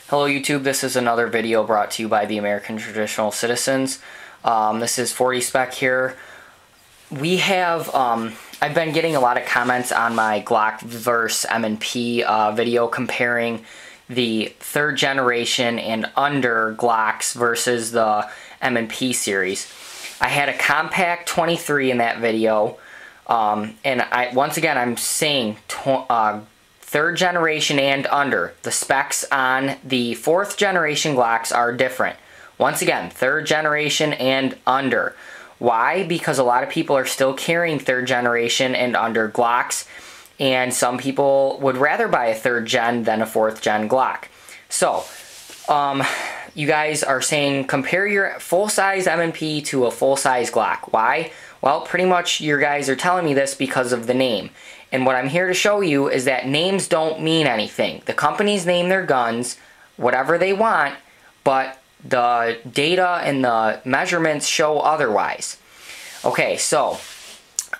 Hello YouTube, this is another video brought to you by the American Traditional Citizens. This is 40 Spec here. We have, I've been getting a lot of comments on my Glock vs. M&P video comparing the third generation and under Glocks versus the M&P series. I had a compact 23 in that video, and once again I'm saying third generation and under. The specs on the fourth generation Glocks are different. Once again, third generation and under. Why? Because a lot of people are still carrying third generation and under Glocks, and some people would rather buy a third gen than a fourth gen Glock. So, you guys are saying compare your full-size M&P to a full-size Glock. Why? Well, pretty much you guys are telling me this because of the name. And what I'm here to show you is that names don't mean anything. The companies name their guns whatever they want, but the data and the measurements show otherwise. Okay, so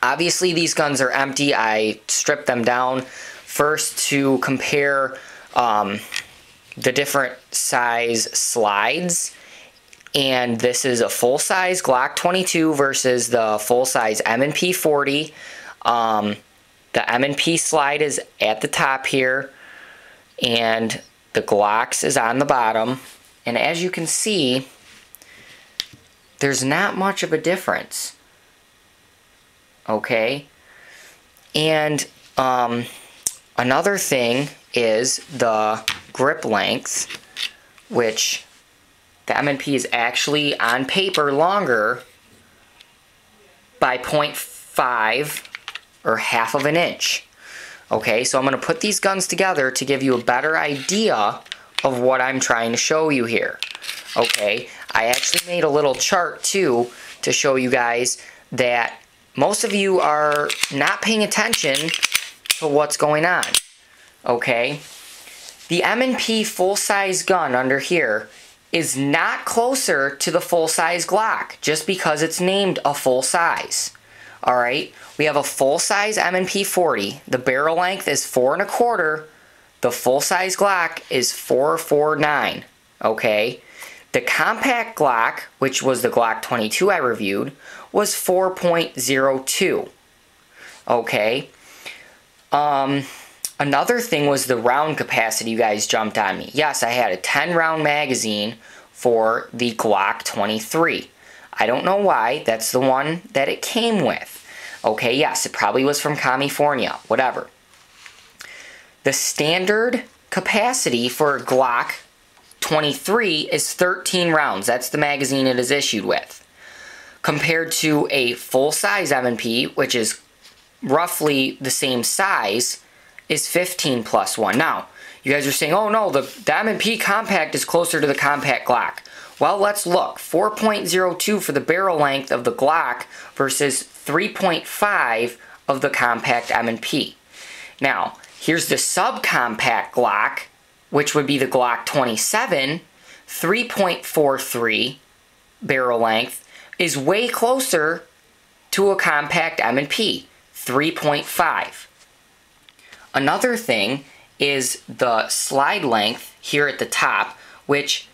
obviously these guns are empty. I stripped them down first to compare the different size slides. And this is a full-size Glock 22 versus the full-size M&P40. The M&P slide is at the top here, and the Glocks is on the bottom. And as you can see, there's not much of a difference. Okay? And another thing is the grip length, which the M&P is actually on paper longer by 0.5 or half of an inch. Okay, so I'm going to put these guns together to give you a better idea of what I'm trying to show you here. Okay, I actually made a little chart too to show you guys that most of you are not paying attention to what's going on. Okay, the M&P full-size gun under here is not closer to the full-size Glock just because it's named a full-size. Alright, we have a full-size M&P40. The barrel length is 4 1/4. The full-size Glock is 4.49. Okay, the compact Glock, which was the Glock 22 I reviewed, was 4.02. Okay, another thing was the round capacity. You guys jumped on me. Yes, I had a 10-round magazine for the Glock 23. I don't know why. That's the one that it came with. Okay, yes, it probably was from California. Whatever. The standard capacity for Glock 23 is 13 rounds. That's the magazine it is issued with. Compared to a full-size M&P, which is roughly the same size, is 15 plus 1. Now, you guys are saying, oh no, the M&P compact is closer to the compact Glock. Well, let's look. 4.02 for the barrel length of the Glock versus 3.5 of the compact M&P. Now, here's the subcompact Glock, which would be the Glock 27. 3.43 barrel length is way closer to a compact M&P. 3.5. Another thing is the slide length here at the top, which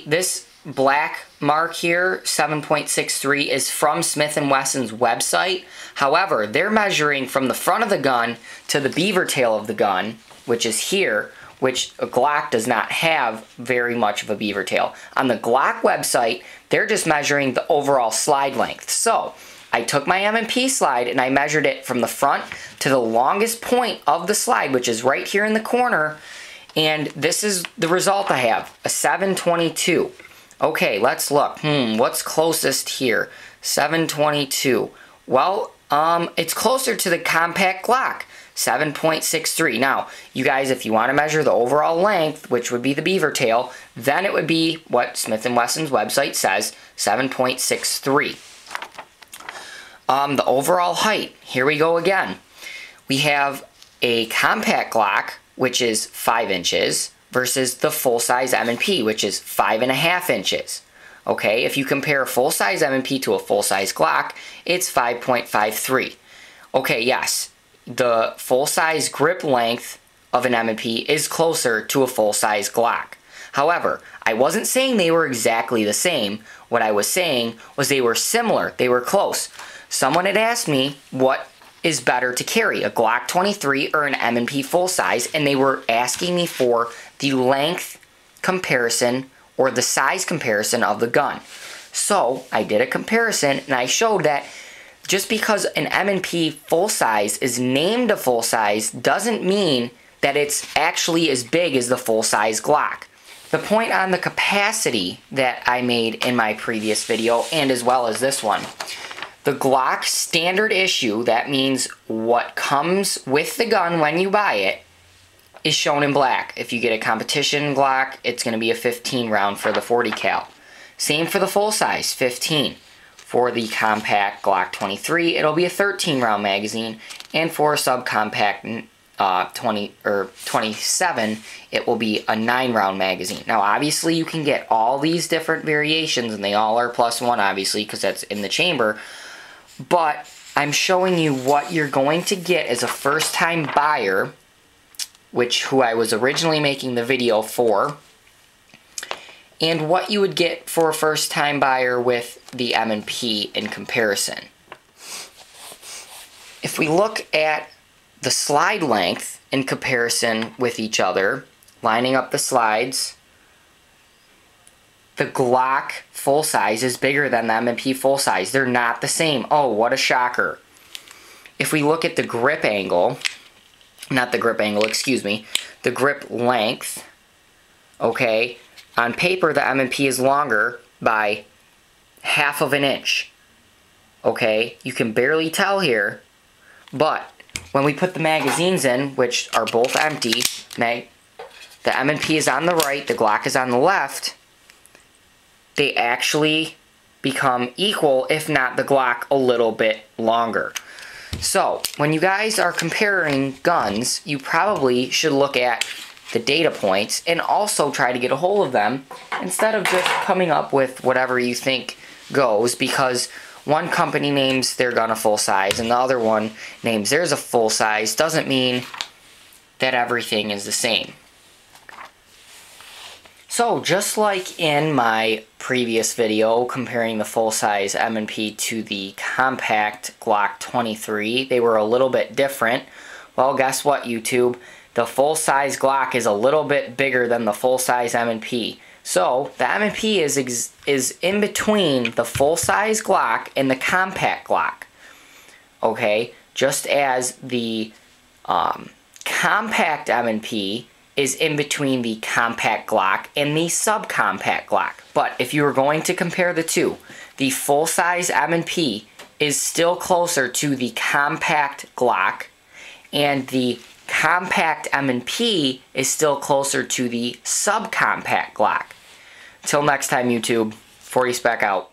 this black mark here, 7.63, is from Smith & Wesson's website. However, they're measuring from the front of the gun to the beaver tail of the gun, which is here, which a Glock does not have very much of a beaver tail. On the Glock website, they're just measuring the overall slide length. So, I took my M&P slide and I measured it from the front to the longest point of the slide, which is right here in the corner. And this is the result I have, a 722. Okay, let's look. What's closest here? 722. Well, it's closer to the compact Glock, 7.63. Now, you guys, if you want to measure the overall length, which would be the beaver tail, then it would be what Smith & Wesson's website says, 7.63. The overall height, here we go again. We have a compact Glock, which is 5 inches, versus the full-size M&P, which is 5.5 inches. Okay, if you compare a full-size M&P to a full-size Glock, it's 5.53. Okay, yes, the full-size grip length of an M&P is closer to a full-size Glock. However, I wasn't saying they were exactly the same. What I was saying was they were similar. They were close. Someone had asked me what is better to carry, a Glock 23 or an M&P full size, and they were asking me for the length comparison or the size comparison of the gun. So I did a comparison and I showed that just because an M&P full size is named a full size doesn't mean that it's actually as big as the full size Glock. The point on the capacity that I made in my previous video, and as well as this one, the Glock standard issue, that means what comes with the gun when you buy it, is shown in black. If you get a competition Glock, it's going to be a 15 round for the 40 cal. Same for the full size, 15. For the compact Glock 23, it'll be a 13 round magazine, and for a subcompact 20 or 27, it will be a 9 round magazine. Now obviously you can get all these different variations, and they all are +1 obviously because that's in the chamber, but I'm showing you what you're going to get as a first time buyer, who I was originally making the video for, and what you would get for a first time buyer with the M&P in comparison. If we look at the slide length in comparison with each other, lining up the slides, the Glock full size is bigger than the M&P full size. They're not the same. Oh, what a shocker. If we look at the grip angle, not the grip angle, excuse me, the grip length, okay, on paper the M&P is longer by 1/2 inch, okay? You can barely tell here, but when we put the magazines in, which are both empty, the M&P is on the right, the Glock is on the left, they actually become equal, if not the Glock a little bit longer. So, when you guys are comparing guns, you probably should look at the data points and also try to get a hold of them instead of just coming up with whatever you think goes, because one company names their gun a full size and the other one names theirs a full size doesn't mean that everything is the same. So just like in my previous video comparing the full size M&P to the compact Glock 23, they were a little bit different. Well, guess what, YouTube? The full size Glock is a little bit bigger than the full size M&P. So the M&P is in between the full size Glock and the compact Glock. Okay, just as the compact M&P is in between the compact Glock and the subcompact Glock. But if you were going to compare the two, the full size M&P is still closer to the compact Glock, and the compact M&P is still closer to the subcompact Glock. Till next time, YouTube, 40 Spec out.